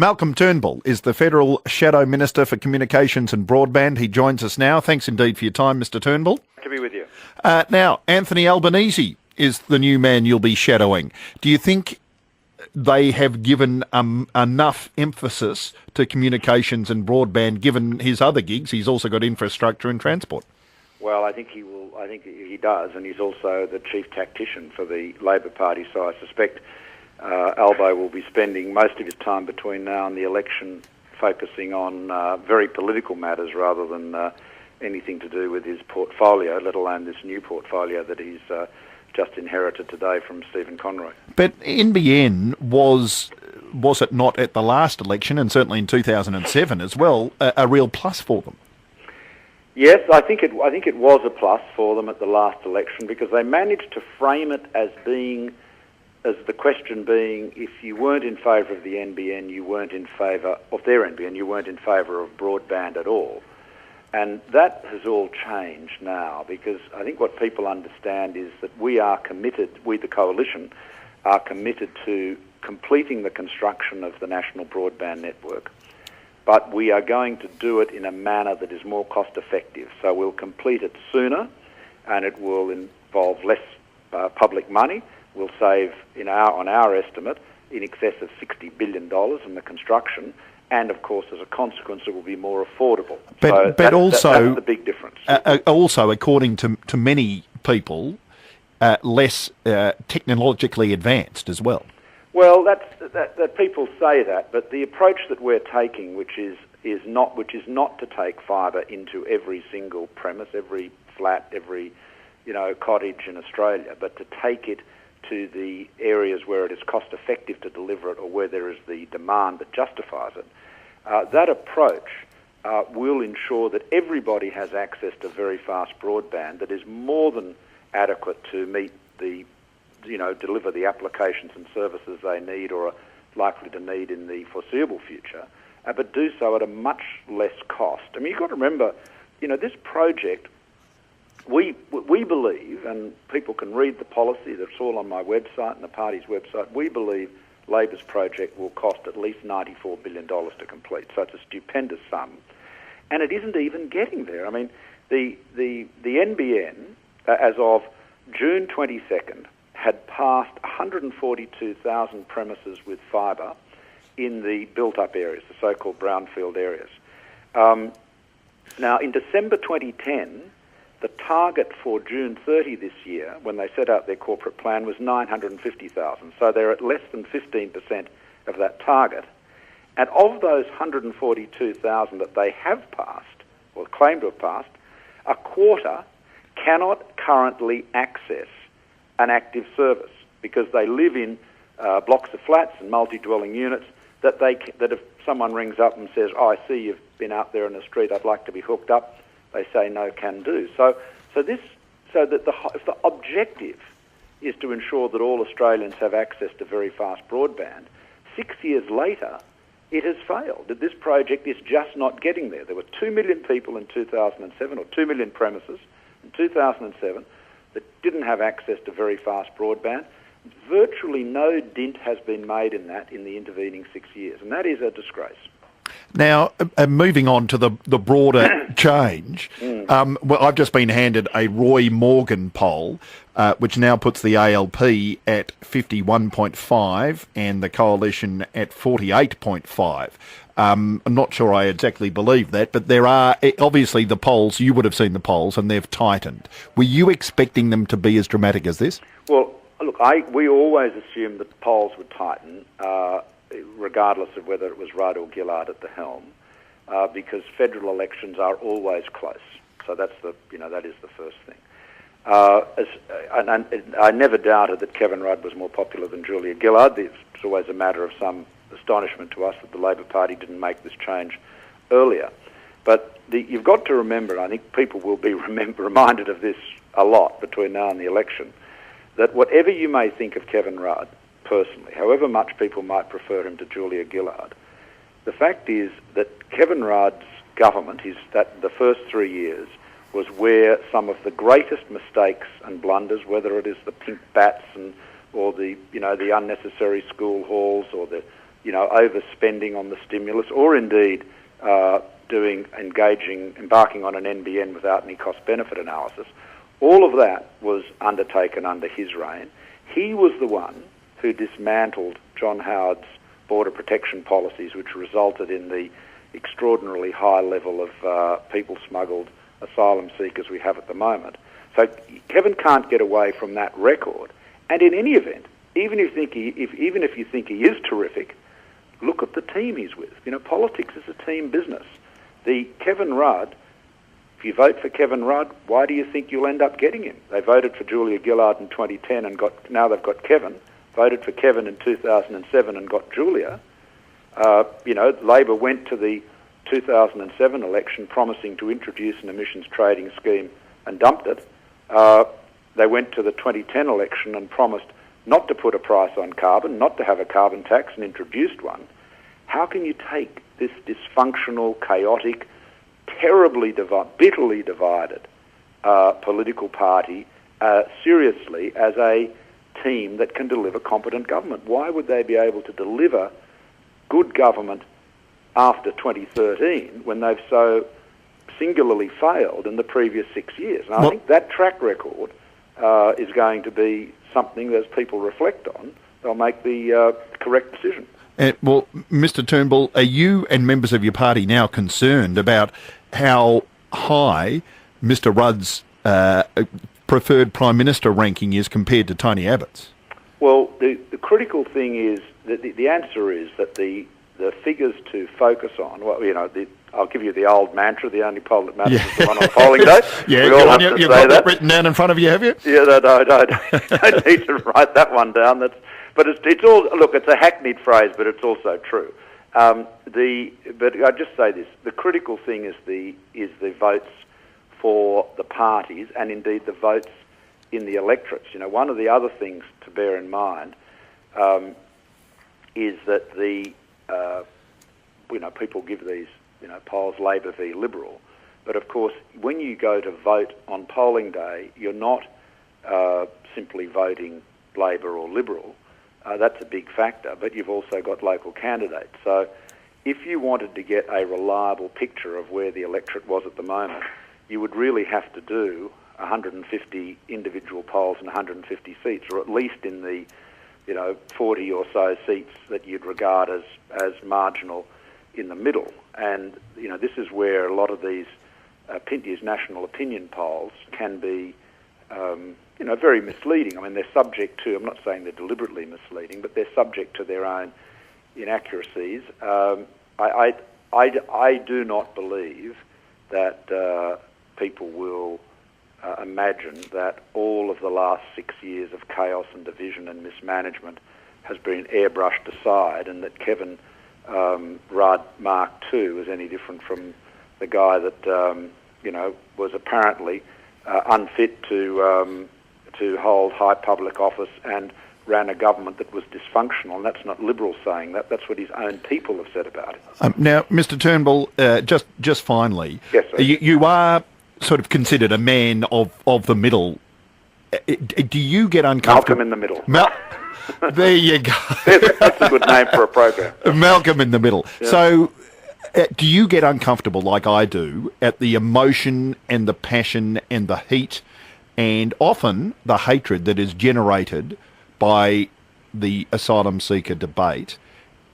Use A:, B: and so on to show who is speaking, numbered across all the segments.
A: Malcolm Turnbull is the Federal Shadow Minister for Communications and Broadband. He joins us now. Thanks indeed for your time, Mr Turnbull.
B: To be with you.
A: Now, Anthony Albanese is the new man you'll be shadowing. Do you think they have given enough emphasis to communications and broadband, given his other gigs? He's also got infrastructure and transport.
B: Well, I think he will. I think he does, and he's also the chief tactician for the Labor Party. So I suspect Albo will be spending most of his time between now and the election focusing on very political matters rather than anything to do with his portfolio, let alone this new portfolio that he's just inherited today from Stephen Conroy.
A: But NBN was it not at the last election, and certainly in 2007 as well, a real plus for them?
B: Yes, I think it was a plus for them at the last election because they managed to frame it as the question being, if you weren't in favour of the NBN, you weren't in favour of their NBN, you weren't in favour of broadband at all. And that has all changed now because I think what people understand is that we the coalition, are committed to completing the construction of the national broadband network, but we are going to do it in a manner that is more cost effective. So we'll complete it sooner and it will involve less public money. We'll save, on our estimate, in excess of $60 billion in the construction. And, of course, as a consequence, it will be more affordable.
A: But that's
B: the big difference.
A: Also, according to many people, less technologically advanced as well.
B: Well, that people say that, but the approach that we're taking, which is not to take fibre into every single premise, every flat, every cottage in Australia, but to take it to the areas where it is cost effective to deliver it or where there is the demand that justifies it. That approach will ensure that everybody has access to very fast broadband that is more than adequate to meet deliver the applications and services they need or are likely to need in the foreseeable future, but do so at a much less cost. I mean, you've got to remember, this project, we believe, and people can read the policy, that's all on my website and the party's website, we believe Labor's project will cost at least $94 billion to complete. So it's a stupendous sum. And it isn't even getting there. I mean, the NBN, as of June 22nd, had passed 142,000 premises with fibre in the built-up areas, the so-called brownfield areas. Now, in December 2010, the target for June 30 this year, when they set out their corporate plan, was 950,000. So they're at less than 15% of that target. And of those 142,000 that they have passed, or claim to have passed, a quarter cannot currently access an active service because they live in blocks of flats and multi-dwelling units that if someone rings up and says, I see you've been out there in the street, I'd like to be hooked up, they say no can do. So if the objective is to ensure that all Australians have access to very fast broadband, 6 years later, it has failed. This project is just not getting there. There were 2 million people in 2007, or 2 million premises in 2007, that didn't have access to very fast broadband. Virtually no dent has been made in that in the intervening 6 years, and that is a disgrace.
A: Now, moving on to the broader change, well, I've just been handed a Roy Morgan poll, which now puts the ALP at 51.5 and the Coalition at 48.5. I'm not sure I exactly believe that, but there are obviously the polls, you would have seen the polls, and they've tightened. Were you expecting them to be as dramatic as this? Well,
B: look, we always assumed that the polls would tighten, regardless of whether it was Rudd or Gillard at the helm, because federal elections are always close. So that is the first thing. I never doubted that Kevin Rudd was more popular than Julia Gillard. It's always a matter of some astonishment to us that the Labor Party didn't make this change earlier. But you've got to remember, and I think people will be reminded of this a lot between now and the election, that whatever you may think of Kevin Rudd personally, however much people might prefer him to Julia Gillard, the fact is that Kevin Rudd's government, the first 3 years, was where some of the greatest mistakes and blunders, whether it is the pink bats or the unnecessary school halls or the overspending on the stimulus, or indeed embarking on an NBN without any cost-benefit analysis. All of that was undertaken under his reign. He was the one who dismantled John Howard's border protection policies, which resulted in the extraordinarily high level of people smuggled asylum seekers we have at the moment. So Kevin can't get away from that record. And in any event, even if you think he is terrific, look at the team he's with. Politics is a team business. Kevin Rudd, if you vote for Kevin Rudd, why do you think you'll end up getting him? They voted for Julia Gillard in 2010 and now they've got Kevin. Voted for Kevin in 2007 and got Julia. Labor went to the 2007 election promising to introduce an emissions trading scheme and dumped it. They went to the 2010 election and promised not to put a price on carbon, not to have a carbon tax, and introduced one. How can you take this dysfunctional, chaotic, bitterly divided political party seriously as a team that can deliver competent government? Why would they be able to deliver good government after 2013 when they've so singularly failed in the previous 6 years? And I think that track record is going to be something that as people reflect on, they'll make the correct decision.
A: Well, Mr. Turnbull, are you and members of your party now concerned about how high Mr. Rudd's preferred Prime Minister ranking is compared to Tony Abbott's?
B: Well, the critical thing is that the answer is that the figures to focus on, I'll give you the old mantra, the only poll that matters is the one on polling day.
A: Yeah, we all have to you've got that written down in front of you, have you?
B: Yeah, no, I don't need to write that one down. But it's all, look, it's a hackneyed phrase, but it's also true. But I just say this: the critical thing is the votes for the parties, and indeed the votes in the electorates. One of the other things to bear in mind is that people give these polls Labor v Liberal, but of course when you go to vote on polling day, you're not simply voting Labor or Liberal. That's a big factor, but you've also got local candidates. So if you wanted to get a reliable picture of where the electorate was at the moment, you would really have to do 150 individual polls in 150 seats, or at least in the 40 or so seats that you'd regard as marginal in the middle. And this is where a lot of these national opinion polls can be very misleading. I mean, they're subject to, I'm not saying they're deliberately misleading, but they're subject to their own inaccuracies. I do not believe that people will imagine that all of the last 6 years of chaos and division and mismanagement has been airbrushed aside, and that Kevin Rudd Mark II is any different from the guy that was apparently unfit to hold high public office and ran a government that was dysfunctional. And that's not Liberals saying that. That's what his own people have said about it.
A: Now, Mr. Turnbull, just finally,
B: yes, sir.
A: You are sort of considered a man of the middle. Do you get uncomfortable?
B: Malcolm in the middle.
A: There you go.
B: That's a good name for a program.
A: Malcolm in the middle.
B: Yeah.
A: So, do you get uncomfortable, like I do, at the emotion and the passion and the heat and often the hatred that is generated by the asylum seeker debate?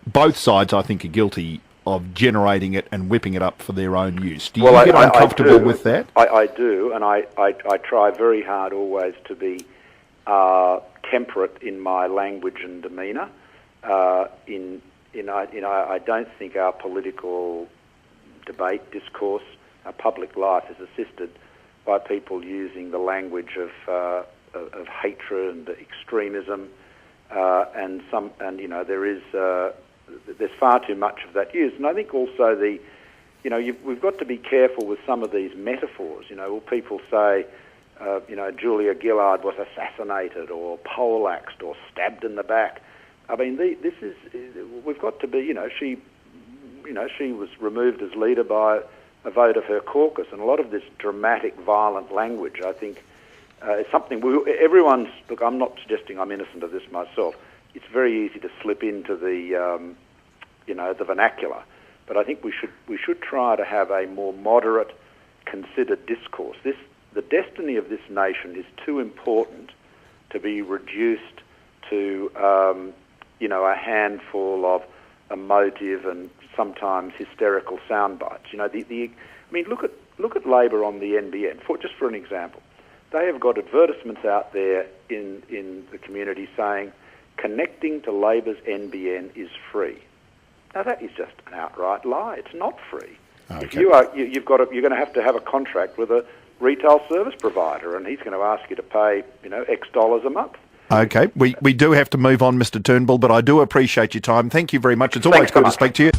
A: Both sides, I think, are guilty of generating it and whipping it up for their own use. Do you get uncomfortable with that?
B: I do, and I try very hard always to be temperate in my language and demeanour. I don't think our political debate, discourse, our public life is assisted by people using the language of hatred and extremism, and there's far too much of that used. And I think also we've got to be careful with some of these metaphors. Will people say, Julia Gillard was assassinated or poleaxed or stabbed in the back? I mean, we've got to be, she was removed as leader by a vote of her caucus, and a lot of this dramatic, violent language, I think, is something look, I'm not suggesting I'm innocent of this myself. It's very easy to slip into the the vernacular. But I think we should try to have a more moderate, considered discourse. The destiny of this nation is too important to be reduced to a handful of emotive and sometimes hysterical sound bites. Look at Labor on the NBN. Just for an example, they have got advertisements out there in the community saying connecting to Labor's NBN is free. Now that is just an outright lie. It's not free.
A: Okay.
B: If you're going to have a contract with a retail service provider, and he's going to ask you to pay X dollars a month.
A: Okay, we do have to move on, Mr. Turnbull, but I do appreciate your time. Thank you very much. It's always good to speak to you.